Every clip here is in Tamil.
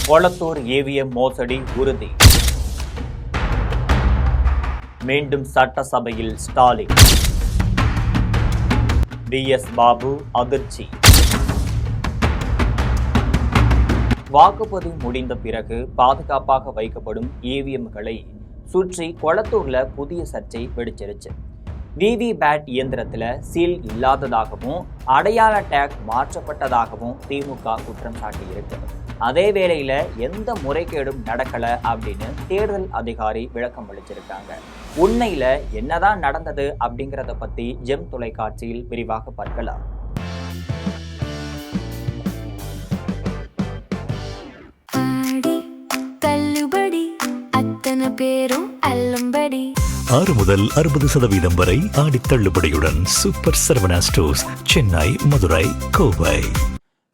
கொளத்தூர் ஏவிஎம் மோசடி உறுதி. மீண்டும் சட்டசபையில் ஸ்டாலின். VS பாபு அதிர்ச்சி. வாக்குப்பதிவு முடிந்த பிறகு பாதுகாப்பாக வைக்கப்படும் EVMகளை சுற்றி கொளத்தூர்ல புதிய சர்ச்சை வெடிச்சிருச்சு. VVPAT இயந்திரத்துல சீல் இல்லாததாகவும் அடையாள டேக் மாற்றப்பட்டதாகவும் திமுக குற்றம் சாட்டியிருக்கு. அதே வேளையில எந்த முறைகேடும் நடக்கல அப்படின்னு தேர்தல் அதிகாரி விளக்கம் அளிச்சிருக்காங்க. உண்மையில என்னதான் நடந்தது அப்படிங்கறத பத்தி ஜெம் தொலைக்காட்சியில் விரிவாக பார்க்கலாம். பேரும் அல்லம்படி 6 முதல் 60% வரை ஆடி தள்ளுபடியுடன் சூப்பர் சரவணா ஸ்டோர்ஸ், சென்னை, மதுரை, கோவை.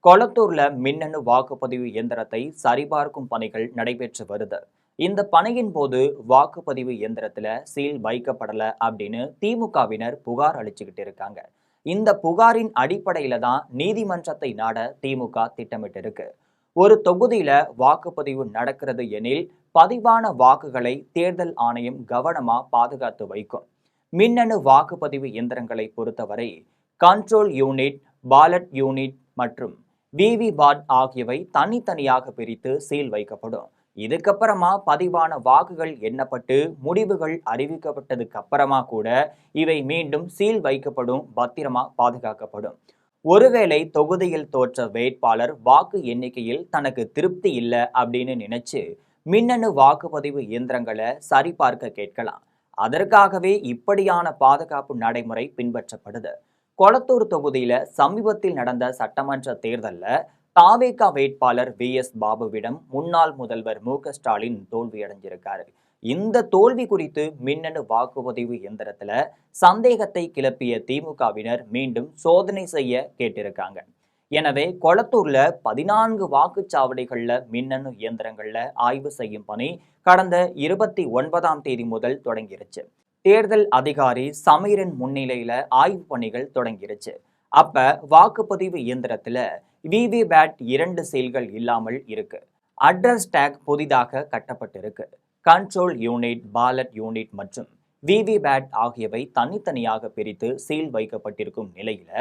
கொளத்தூர்ல மின்னணு வாக்குப்பதிவு இயந்திரத்தை சரிபார்க்கும் பணிகள் நடைபெற்று வருது. இந்த பணியின் போது வாக்குப்பதிவு இயந்திரத்துல சீல் வைக்கப்படல அப்படின்னு திமுகவினர் புகார் அளிச்சுக்கிட்டு இருக்காங்க. இந்த புகாரின் அடிப்படையில தான் நீதிமன்றத்தை நாட திமுக திட்டமிட்டு இருக்கு. ஒரு தொகுதியில வாக்குப்பதிவு நடக்கிறது எனில் பதிவான வாக்குகளை தேர்தல் ஆணையம் கவனமா பாதுகாத்து வைக்கும். மின்னணு வாக்குப்பதிவு இயந்திரங்களை பொறுத்தவரை கண்ட்ரோல் யூனிட், பாலட் யூனிட் மற்றும் VVPAT ஆகியவை தனித்தனியாக பிரித்து சீல் வைக்கப்படும். இதுக்கப்புறமா பதிவான வாக்குகள் எண்ணப்பட்டு முடிவுகள் அறிவிக்கப்பட்டதுக்கு அப்புறமா கூட இவை மீண்டும் சீல் வைக்கப்படும், பத்திரமா பாதுகாக்கப்படும். ஒருவேளை தொகுதியில் தோற்ற வேட்பாளர் வாக்கு எண்ணிக்கையில் தனக்கு திருப்தி இல்லை அப்படின்னு நினைச்சு மின்னணு வாக்குப்பதிவு இயந்திரங்களை சரிபார்க்க கேட்கலாம். அதற்காகவே இப்படியான பாதுகாப்பு நடைமுறை பின்பற்றப்படுது. கொளத்தூர் தொகுதியில சமீபத்தில் நடந்த சட்டமன்ற தேர்தல்ல தாவேக வேட்பாளர் VS பாபுவிடம் முன்னாள் முதல்வர் MK ஸ்டாலின் தோல்வியடைஞ்சிருக்காரு. இந்த தோல்வி குறித்து மின்னணு வாக்குப்பதிவு இயந்திரத்துல சந்தேகத்தை கிளப்பிய திமுகவினர் மீண்டும் சோதனை செய்ய கேட்டிருக்காங்க. எனவே கொளத்தூர்ல 14 வாக்குச்சாவடிகள்ல மின்னணு இயந்திரங்கள்ல ஆய்வு செய்யும் பணி கடந்த 29ஆம் தேதி முதல் தொடங்கிருச்சு. தேர்தல் அதிகாரி சமீரன் முன்னிலையில ஆய்வு பணிகள் தொடங்கிருச்சு. அப்ப வாக்குப்பதிவு இயந்திரத்துல VVPAT 2 சீல்கள் இல்லாமல் இருக்கு. அட்ரஸ் டேக் புதிதாக கட்டப்பட்டிருக்கு. கண்ட்ரோல் யூனிட், பாலட் யூனிட் மற்றும் VVPAT ஆகியவை தனித்தனியாக பிரித்து சீல் வைக்கப்பட்டிருக்கும் நிலையில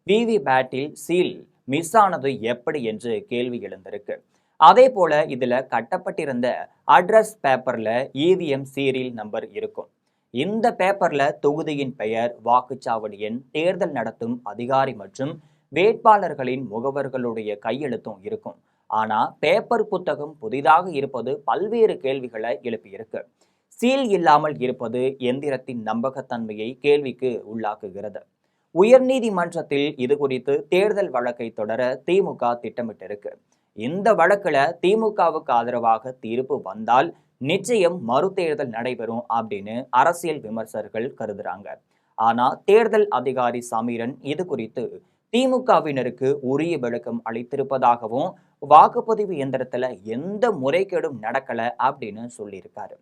VVPAT-இல் சீல் மிஸ் ஆனது எப்படி என்று கேள்வி எழுந்திருக்கு. அதே போல இதுல கட்டப்பட்டிருந்த அட்ரஸ் பேப்பர்ல EVM சீரியல் நம்பர் இருக்கும். இந்த பேப்பர்ல தொகுதியின் பெயர், வாக்குச்சாவடி எண், தேர்தல் நடத்தும் அதிகாரி மற்றும் வேட்பாளர்களின் முகவர்களுடைய கையெழுத்தும் இருக்கும். ஆனா பேப்பர் புத்தகம் புதிதாக இருப்பது பல்வேறு கேள்விகளை எழுப்பியிருக்கு. சீல் இல்லாமல் இருப்பது எந்திரத்தின் நம்பகத்தன்மையை கேள்விக்கு உள்ளாக்குகிறது. உயர்நீதிமன்றத்தில் இது குறித்து தேர்தல் வழக்கை தொடர திமுக திட்டமிட்டிருக்கு. இந்த வழக்குல திமுகவுக்கு ஆதரவாக தீர்ப்பு வந்தால் நிச்சயம் மறுதேர்தல் நடைபெறும் அப்படின்னு அரசியல் விமர்சகர்கள் கருதுறாங்க. ஆனா தேர்தல் அதிகாரி சமீரன் இது குறித்து திமுகவினருக்கு உரிய விளக்கம் அளித்திருப்பதாகவும் வாக்குப்பதிவு இயந்திரத்துல எந்த முறைகேடும் நடக்கல அப்படின்னு சொல்லியிருக்காரு.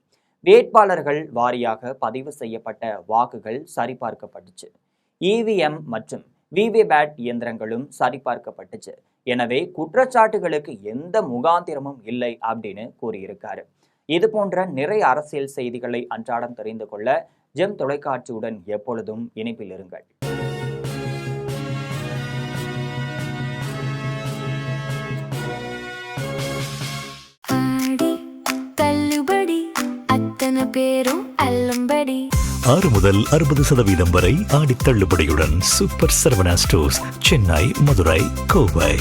வேட்பாளர்கள் வாரியாக பதிவு செய்யப்பட்ட வாக்குகள் சரிபார்க்கப்பட்டுச்சு. EVM மற்றும் VVPAT இயந்திரங்களும் சரிபார்க்கப்பட்டுச்சு. எனவே குற்றச்சாட்டுகளுக்கு எந்த முகாந்திரமும் இல்லை அப்படின்னு கூறியிருக்காரு. இது போன்ற நிறைய அரசியல் செய்திகளை அன்றாடம் தெரிந்து கொள்ள ஜெம் தொலைக்காட்சியுடன் எப்பொழுதும் இணைப்பில் இருங்கள். பேரும் அல்லம்படி 6 முதல் 60% வரை ஆடி தள்ளுபடியுடன் சூப்பர் சரவணா ஸ்டோர்ஸ், சென்னை, மதுரை, கோவை.